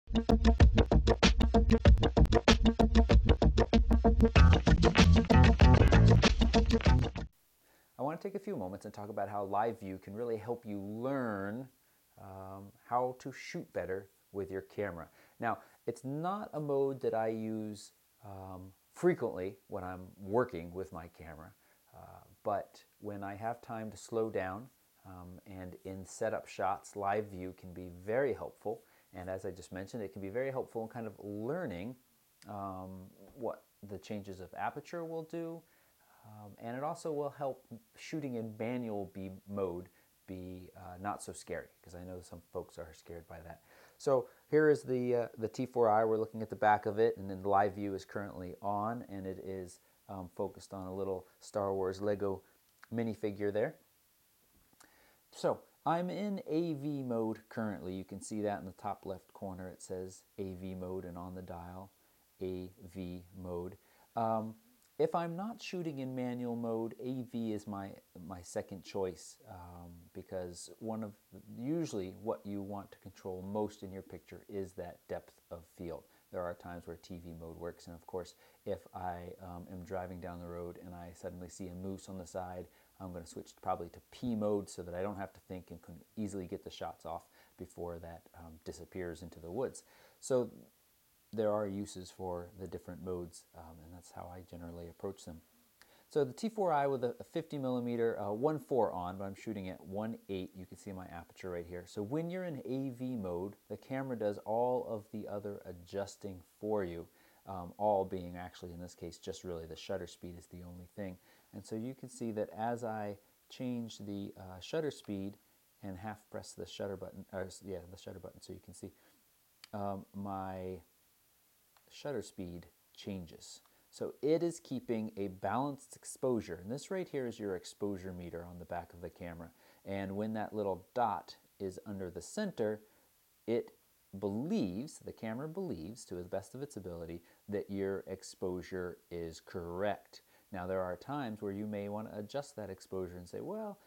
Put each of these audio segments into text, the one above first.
I want to take a few moments and talk about how live view can really help you learn how to shoot better with your camera. Now, it's not a mode that I use frequently when I'm working with my camera, but when I have time to slow down and in setup shots, live view can be very helpful. And as I just mentioned, it can be very helpful in kind of learning what the changes of aperture will do, and it also will help shooting in manual mode be not so scary, because I know some folks are scared by that. So here is the T4i. We're looking at the back of it, and then the live view is currently on, and it is focused on a little Star Wars Lego minifigure there. So I'm in AV mode currently. You can see that in the top left corner. It says AV mode, and on the dial, AV mode. If I'm not shooting in manual mode, AV is my second choice, because usually what you want to control most in your picture is that depth of field. There are times where TV mode works, and of course, if I am driving down the road and I suddenly see a moose on the side, I'm going to switch probably to P mode so that I don't have to think and can easily get the shots off before that disappears into the woods. So there are uses for the different modes, and that's how I generally approach them. So the T4i with a 50mm 1.4 on, but I'm shooting at 1.8. You can see my aperture right here. So when you're in AV mode, the camera does all of the other adjusting for you, all being actually in this case just really the shutter speed is the only thing. And so you can see that as I change the shutter speed and half press the shutter button, the shutter button, so you can see my shutter speed changes. So it is keeping a balanced exposure. And this right here is your exposure meter on the back of the camera. And when that little dot is under the center, the camera believes, to the best of its ability, that your exposure is correct. Now there are times where you may want to adjust that exposure and say, well,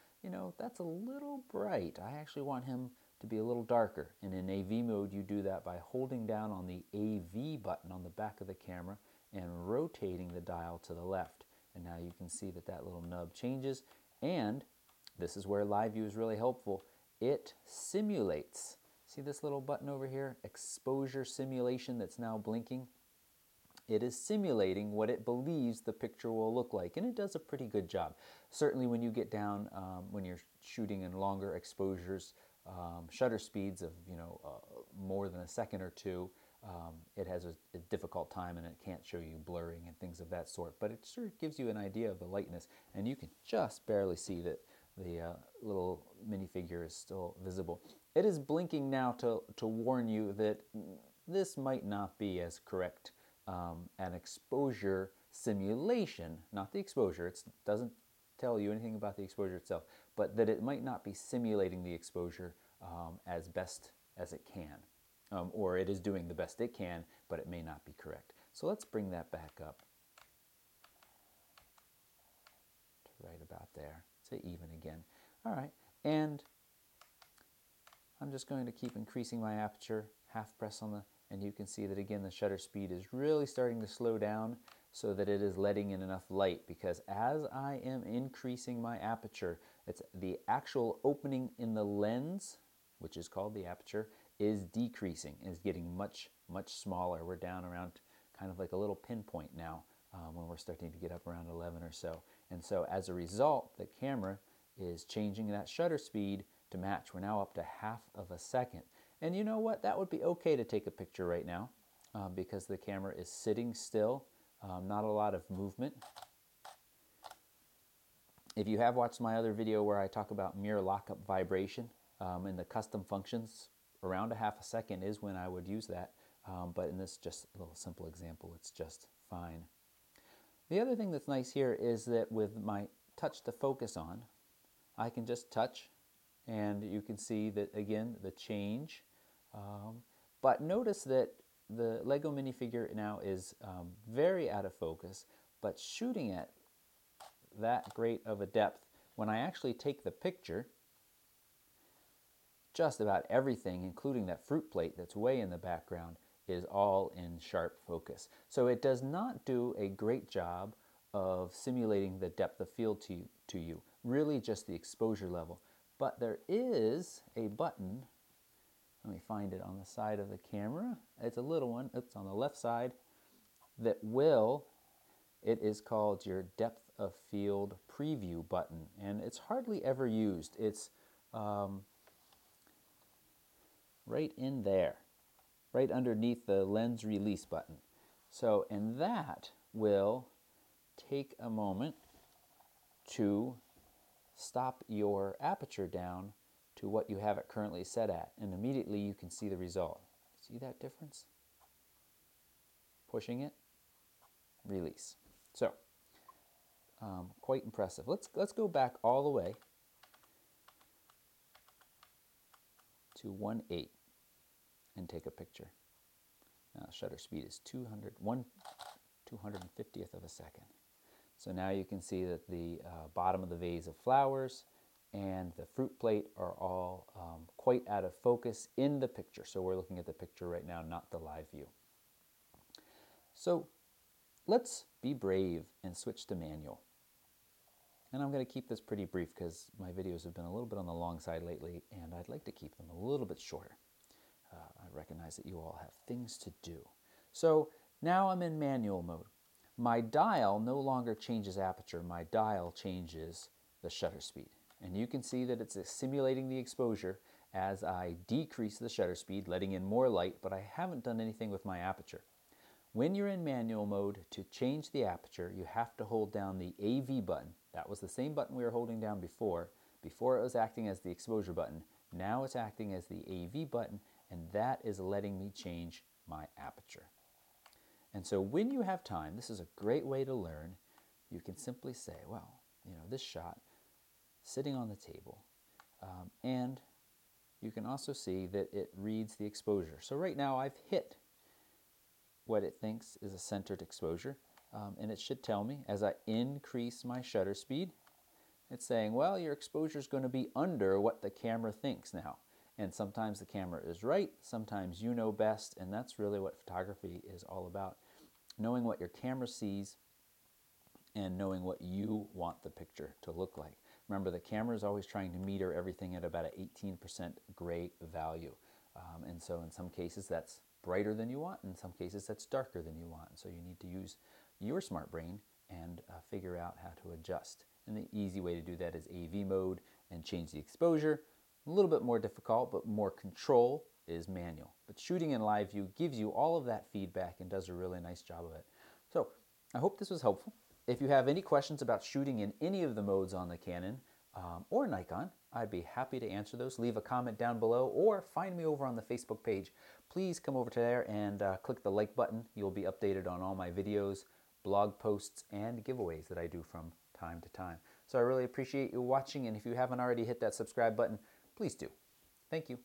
that's a little bright. I actually want him to be a little darker. And in AV mode, you do that by holding down on the AV button on the back of the camera and rotating the dial to the left. And now you can see that that little nub changes, and this is where live view is really helpful. It simulates. See this little button over here? Exposure simulation that's now blinking. It is simulating what it believes the picture will look like, and it does a pretty good job. Certainly when you get down, when you're shooting in longer exposures, shutter speeds of more than a second or two, it has a difficult time and it can't show you blurring and things of that sort, but it sort of gives you an idea of the lightness, and you can just barely see that the little minifigure is still visible. It is blinking now to warn you that this might not be as correct an exposure simulation, not the exposure. It doesn't tell you anything about the exposure itself, but that it might not be simulating the exposure as best as it can. Or it is doing the best it can, but it may not be correct. So let's bring that back up to right about there. Say even again. All right, and I'm just going to keep increasing my aperture, half press on and you can see that again the shutter speed is really starting to slow down so that it is letting in enough light, because as I am increasing my aperture, it's the actual opening in the lens, which is called the aperture, is decreasing, is getting much smaller. We're down around kind of like a little pinpoint now when we're starting to get up around 11 or so. And so as a result, the camera is changing that shutter speed to match. We're now up to half of a second. And you know what? That would be okay to take a picture right now because the camera is sitting still, not a lot of movement. If you have watched my other video where I talk about mirror lockup vibration and the custom functions, around a half a second is when I would use that. But in this just a little simple example, it's just fine. The other thing that's nice here is that with my touch to focus on, I can just touch and you can see that again the change. But notice that the Lego minifigure now is very out of focus, but shooting at that great of a depth, when I actually take the picture, just about everything, including that fruit plate that's way in the background, is all in sharp focus. So it does not do a great job of simulating the depth of field to you, really just the exposure level. But there is a button, let me find it on the side of the camera. It's a little one, it's on the left side, that will, it is called your depth of field preview button, and it's hardly ever used. It's right in there, right underneath the lens release button. So, and that will take a moment to stop your aperture down to what you have it currently set at, and immediately you can see the result. See that difference? Pushing it, release. So, quite impressive. Let's go back all the way to 1/8 and take a picture. Now shutter speed is 250th of a second. So now you can see that the bottom of the vase of flowers and the fruit plate are all quite out of focus in the picture. So we're looking at the picture right now, not the live view. So let's be brave and switch to manual. And I'm going to keep this pretty brief because my videos have been a little bit on the long side lately, and I'd like to keep them a little bit shorter. I recognize that you all have things to do. So now I'm in manual mode. My dial no longer changes aperture. My dial changes the shutter speed. And you can see that it's simulating the exposure as I decrease the shutter speed, letting in more light, but I haven't done anything with my aperture. When you're in manual mode, to change the aperture, you have to hold down the AV button. That was the same button we were holding down before. Before it was acting as the exposure button. Now it's acting as the AV button, and that is letting me change my aperture. And so when you have time, this is a great way to learn. You can simply say, well, you know, this shot sitting on the table, and you can also see that it reads the exposure. So right now I've hit what it thinks is a centered exposure, and it should tell me as I increase my shutter speed, it's saying, well, your exposure is going to be under what the camera thinks now. And sometimes the camera is right, sometimes you know best, and that's really what photography is all about. Knowing what your camera sees and knowing what you want the picture to look like. Remember, the camera is always trying to meter everything at about an 18% gray value. And so in some cases that's brighter than you want, in some cases that's darker than you want. So you need to use your smart brain and figure out how to adjust. And the easy way to do that is AV mode and change the exposure. A little bit more difficult, but more control is manual. But shooting in live view gives you all of that feedback and does a really nice job of it. So I hope this was helpful. If you have any questions about shooting in any of the modes on the Canon or Nikon, I'd be happy to answer those. Leave a comment down below or find me over on the Facebook page. Please come over to there and click the like button. You'll be updated on all my videos, blog posts, and giveaways that I do from time to time. So I really appreciate you watching, and if you haven't already hit that subscribe button, please do. Thank you.